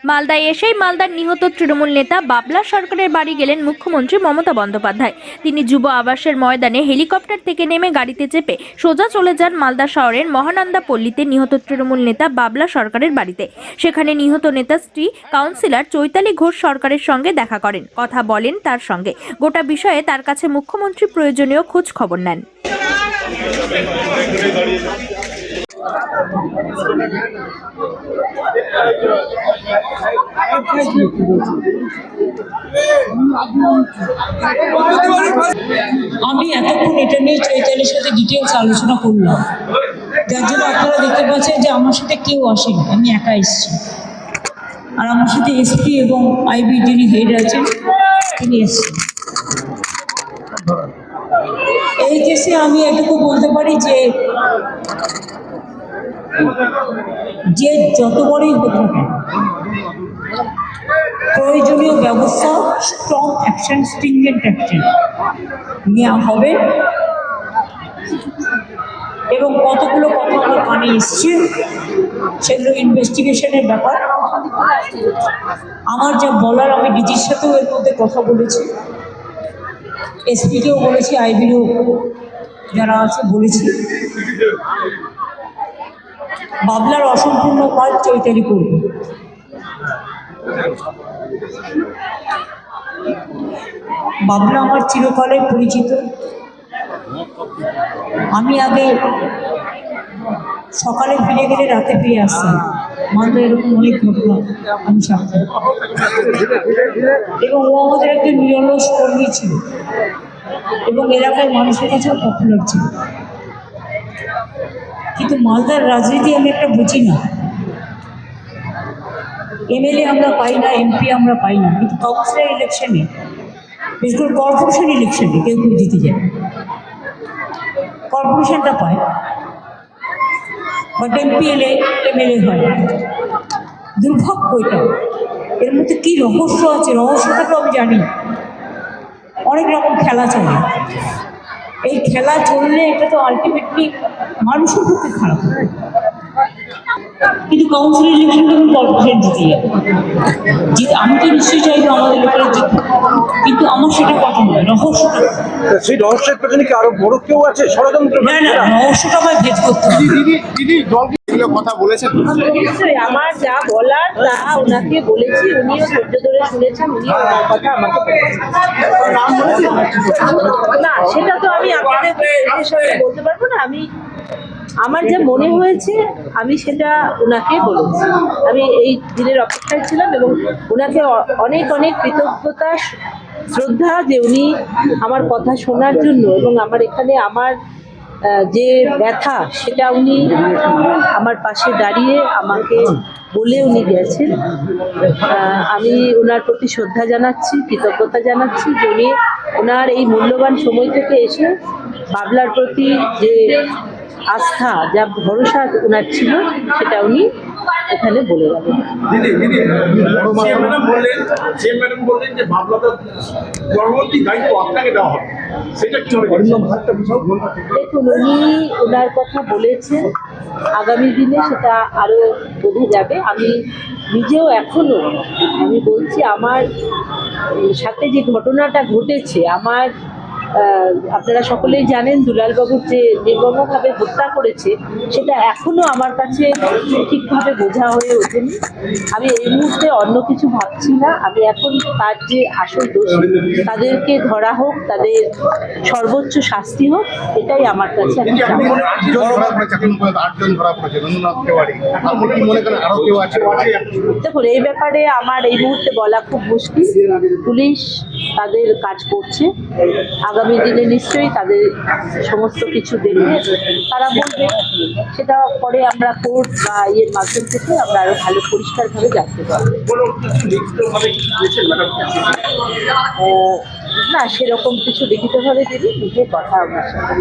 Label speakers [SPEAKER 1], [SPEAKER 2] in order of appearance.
[SPEAKER 1] মালদায় এসেই মালদার নিহত তৃণমূল নেতা বাবলা সরকারের বাড়ি গেলেন মুখ্যমন্ত্রী মমতা বন্দ্যোপাধ্যায়। তিনি যুব আবাসের ময়দানে হেলিকপ্টার থেকে নেমে গাড়িতে চেপে সোজা চলে যান মালদা শহরের মহানন্দা পল্লীতে নিহত তৃণমূল নেতা বাবলা সরকারের বাড়িতে। সেখানে নিহত নেতার স্ত্রী কাউন্সিলর চৈতালি ঘোষ সরকারের সঙ্গে দেখা করেন, কথা বলেন তার সঙ্গে। গোটা বিষয়ে তার কাছে মুখ্যমন্ত্রী প্রয়োজনীয় খোঁজ খবর নেন।
[SPEAKER 2] আমি এতক্ষণ এটা নিয়ে চৈতালির সাথে ডিটেলস আলোচনা করলাম, যার জন্য আপনারা দেখতে পাচ্ছেন যে আমার সাথে কেউ আসেনি, আমি একা এসেছি। আর আমার সাথে এসপি এবং আইবি যিনি হেড আছেন তিনি এসেছেন। এই কেসে আমি এটুকু বলতে পারি যে যত বড়ই হোক না কেন, প্রয়োজনীয় ব্যবস্থা, স্ট্রং অ্যাকশন, স্ট্রিংজেন্ট অ্যাকশন নেওয়া হবে। এবং কতগুলো কথা আমার কানে এসছে, সেগুলো ইনভেস্টিগেশনের ব্যাপার। আমার যা বলার আমি ডিজির সাথেও এর মধ্যে কথা বলেছি, এসপিকেও বলেছি, আইবিরও যারা আছে বলেছি। বাবলার অসম্পূর্ণ কাজ চৈতালি করবে। বাবলা আমার চিরকালের পরিচিত। আমি আগে সকালে ফিরে গেলে রাতে ফিরে আসতাম, মালদা এরকম অনেক ঘটনা আমি সাথে। এবং ও আমাদের একটা নিরলস কর্মী ছিল এবং এলাকার মানুষের কাছেও পপুলার ছিল। কিন্তু মালদার রাজনীতি আমি একটা বুঝি না। এমএলএ আমরা পাই না, এমপি আমরা পাই না, কিন্তু কাউন্সিলর ইলেকশনে, বিশেষ করে কর্পোরেশন ইলেকশনে কেউ কেউ জিতে যায়, কর্পোরেশনটা পায়, বাট এমপি এলে এমএলএ হয়। দুর্ভাগ্য এটা। এর মধ্যে কী রহস্য আছে, রহস্যটা তো আমি জানি। অনেক রকম খেলা চলে, এই খেলা চললে এটা তো আলটিমেটলি মানুষের পক্ষে খারাপ হবে। কিন্তু কাউন্সিল ইলেকশন তখন কর্পোরেশন জিতে আমি তো নিশ্চয়ই চাইবো আমাদের লোকেরা জিতবে, কিন্তু আমার সেটা কথা নয়। রহস্যটা,
[SPEAKER 3] সেই রহস্যের পেছনে কি আরো বড় কেউ আছে, ষড়যন্ত্র?
[SPEAKER 2] না না, রহস্যটা আমায় ভেদ করতে হবে।
[SPEAKER 3] দিদি দলকে কথা বলেছেন?
[SPEAKER 4] নিশ্চয়ই আমার যা বলার তা ওনাকে বলেছি, উনিও ধৈর্য ধরে শুনেছেন, উনি ওনার কথা আমাকে বলেছেন। না, সেটা তো আমি আপনাদের বলতে পারবো না। আমার যা মনে হয়েছে আমি সেটা ওনাকে বলেছি। আমি এই দিনের অপেক্ষায় ছিলাম এবং ওনাকে অনেক অনেক কৃতজ্ঞতা, শ্রদ্ধা যে উনি আমার কথা শোনার জন্য এবং আমার এখানে আমার যে ব্যথা সেটা উনি আমার পাশে দাঁড়িয়ে আমাকে বলে উনি গেছেন। আমি ওনার প্রতি শ্রদ্ধা জানাচ্ছি, কৃতজ্ঞতা জানাচ্ছি যে উনি ওনার এই মূল্যবান সময় থেকে এসে বাবলার প্রতি যে আস্থা, যা ভরসা ওনার ছিল, সেটা উনি এখানে বলে গেলেন। দেখুন, উনি ওনার কথা বলেছেন, আগামী দিনে সেটা আরো বোঝা যাবে। আমি নিজেও এখনো আমি বলছি, আমার সাথে যে ঘটনাটা ঘটেছে, আপনারা সকলেই জানেন দুলালবাবুর যে নির্মমভাবে হত্যা করেছে, সেটা এখনো আমার কাছে ঠিকভাবে বোঝা হয়ে ওঠেনি। আমি এই মুহূর্তে অন্য কিছু ভাবছি না। আমি এখন তার যে আসল দোষী তাদেরকে ধরা হোক, তাদের সর্বোচ্চ শাস্তি হোক, এটাই আমার কাছে এখন। দেখুন, এই ব্যাপারে আমার এই মুহূর্তে বলা খুব মুশকিল। পুলিশ তাদের কাজ করছে, আগামী দিনে নিশ্চয়ই তাদের সমস্ত কিছু দেখে তারা বলবে, সেটা পরে আমরা কোর্ট বা ইয়ের মাধ্যম থেকে আমরা আরো ভালো পরিষ্কারভাবে জানতে পারবো। না, সেরকম কিছু লিখিতভাবে দিদি নিজে কথা আমার সাথে।